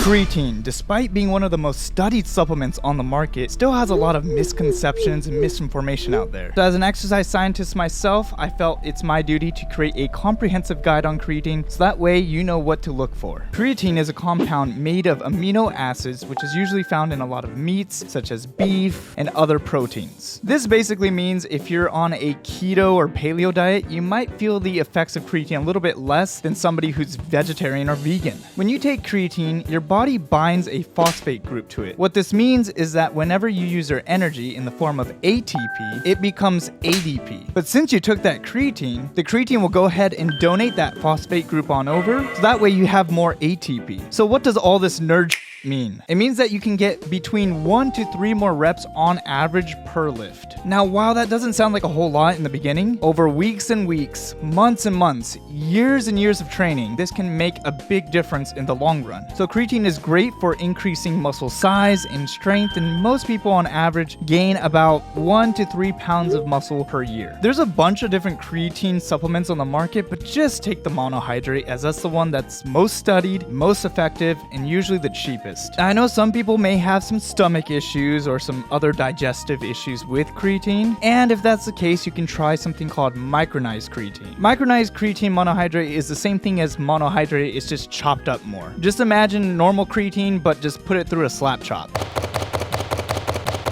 Creatine, despite being one of the most studied supplements on the market, still has a lot of misconceptions and misinformation out there. So as an exercise scientist myself, I felt it's my duty to create a comprehensive guide on creatine so that way you know what to look for. Creatine is a compound made of amino acids, which is usually found in a lot of meats such as beef and other proteins. This basically means if you're on a keto or paleo diet, you might feel the effects of creatine a little bit less than somebody who's vegetarian or vegan. When you take creatine, your body binds a phosphate group to it. What this means is that whenever you use your energy in the form of ATP, it becomes ADP. But since you took that creatine, the creatine will go ahead and donate that phosphate group on over, so that way you have more ATP. So what does all this nerd mean? It means that you can get between 1 to 3 more reps on average per lift. Now, while that doesn't sound like a whole lot in the beginning, over weeks and weeks, months and months, years and years of training, this can make a big difference in the long run. So creatine is great for increasing muscle size and strength, and most people on average gain about 1 to 3 pounds of muscle per year. There's a bunch of different creatine supplements on the market, but just take the monohydrate as that's the one that's most studied, most effective, and usually the cheapest. I know some people may have some stomach issues or some other digestive issues with creatine, and if that's the case, you can try something called micronized creatine. Micronized creatine monohydrate is the same thing as monohydrate, it's just chopped up more. Just imagine normal creatine, but just put it through a slap chop.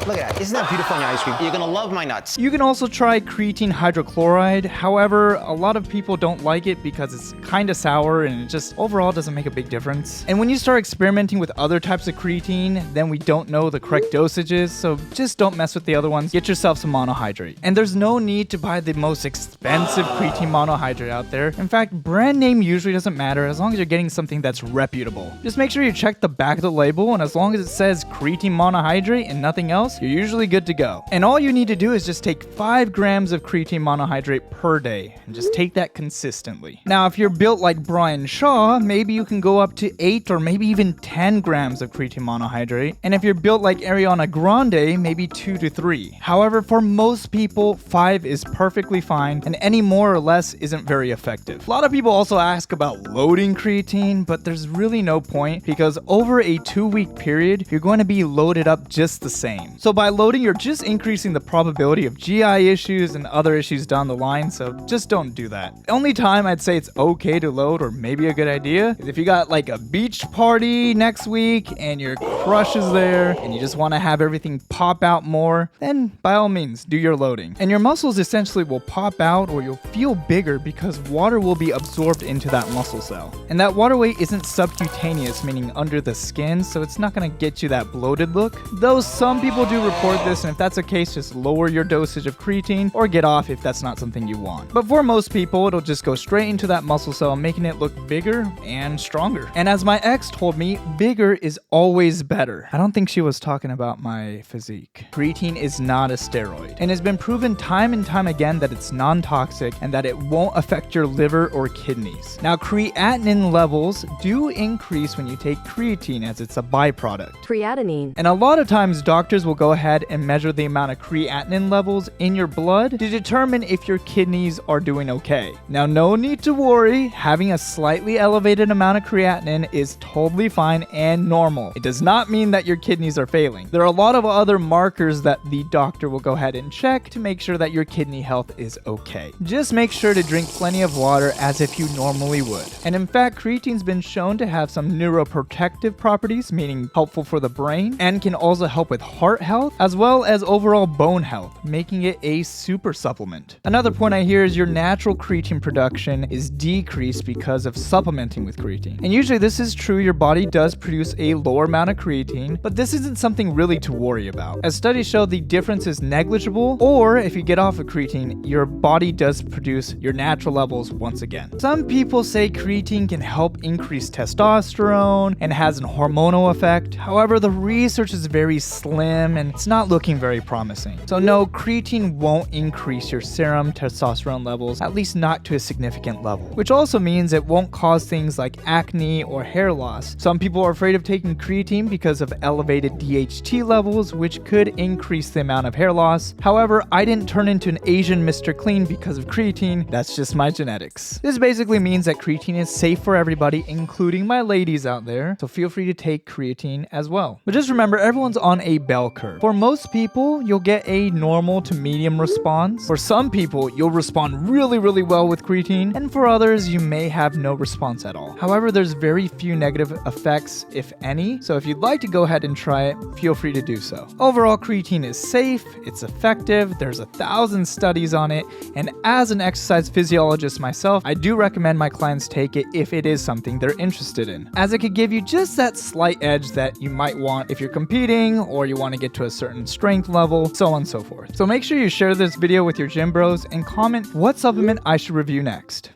Look at that. Isn't that beautiful on your ice cream? You're gonna love my nuts. You can also try creatine hydrochloride. However, a lot of people don't like it because it's kind of sour and it just overall doesn't make a big difference. And when you start experimenting with other types of creatine, then we don't know the correct dosages, so just don't mess with the other ones. Get yourself some monohydrate. And there's no need to buy the most expensive creatine monohydrate out there. In fact, brand name usually doesn't matter as long as you're getting something that's reputable. Just make sure you check the back of the label, and as long as it says creatine monohydrate and nothing else, you're usually good to go. And all you need to do is just take 5 grams of creatine monohydrate per day and just take that consistently. Now, if you're built like Brian Shaw, maybe you can go up to 8 or maybe even 10 grams of creatine monohydrate. And if you're built like Ariana Grande, maybe 2 to 3. However, for most people, 5 is perfectly fine, and any more or less isn't very effective. A lot of people also ask about loading creatine, but there's really no point because over a 2-week period, you're going to be loaded up just the same. So by loading, you're just increasing the probability of GI issues and other issues down the line, so just don't do that. The only time I'd say it's okay to load, or maybe a good idea, is if you got like a beach party next week and your crush is there and you just want to have everything pop out more, then by all means do your loading. And your muscles essentially will pop out, or you'll feel bigger because water will be absorbed into that muscle cell. And that water weight isn't subcutaneous, meaning under the skin, so it's not going to get you that bloated look. Though some people do report this, and if that's the case, just lower your dosage of creatine or get off if that's not something you want. But for most people, it'll just go straight into that muscle cell, making it look bigger and stronger. And as my ex told me, bigger is always better. I don't think she was talking about my physique. Creatine is not a steroid, and it's been proven time and time again that it's non-toxic and that it won't affect your liver or kidneys. Now, creatinine levels do increase when you take creatine as it's a byproduct. Creatinine. And a lot of times doctors will go ahead and measure the amount of creatinine levels in your blood to determine if your kidneys are doing okay. Now, no need to worry, having a slightly elevated amount of creatinine is totally fine and normal. It does not mean that your kidneys are failing. There are a lot of other markers that the doctor will go ahead and check to make sure that your kidney health is okay. Just make sure to drink plenty of water as if you normally would. And in fact, creatine's been shown to have some neuroprotective properties, meaning helpful for the brain, and can also help with heart health, as well as overall bone health, making it a super supplement. Another point I hear is your natural creatine production is decreased because of supplementing with creatine. And usually this is true, your body does produce a lower amount of creatine, but this isn't something really to worry about. As studies show, the difference is negligible, or if you get off of creatine, your body does produce your natural levels once again. Some people say creatine can help increase testosterone and has an hormonal effect. However, the research is very slim and it's not looking very promising. So no, creatine won't increase your serum testosterone levels, at least not to a significant level, which also means it won't cause things like acne or hair loss. Some people are afraid of taking creatine because of elevated DHT levels, which could increase the amount of hair loss. However, I didn't turn into an Asian Mr. Clean because of creatine. That's just my genetics. This basically means that creatine is safe for everybody, including my ladies out there, so feel free to take creatine as well. But just remember, everyone's on a bell curve. For most people, you'll get a normal to medium response. For some people, you'll respond really well with creatine, and for others, you may have no response at all. However, there's very few negative effects, if any, so if you'd like to go ahead and try it, feel free to do so. Overall, creatine is safe, it's effective, there's 1,000 studies on it, and as an exercise physiologist myself, I do recommend my clients take it if it is something they're interested in, as it could give you just that slight edge that you might want if you're competing or you want to get to a certain strength level, so on and so forth. So make sure you share this video with your gym bros and comment what supplement I should review next.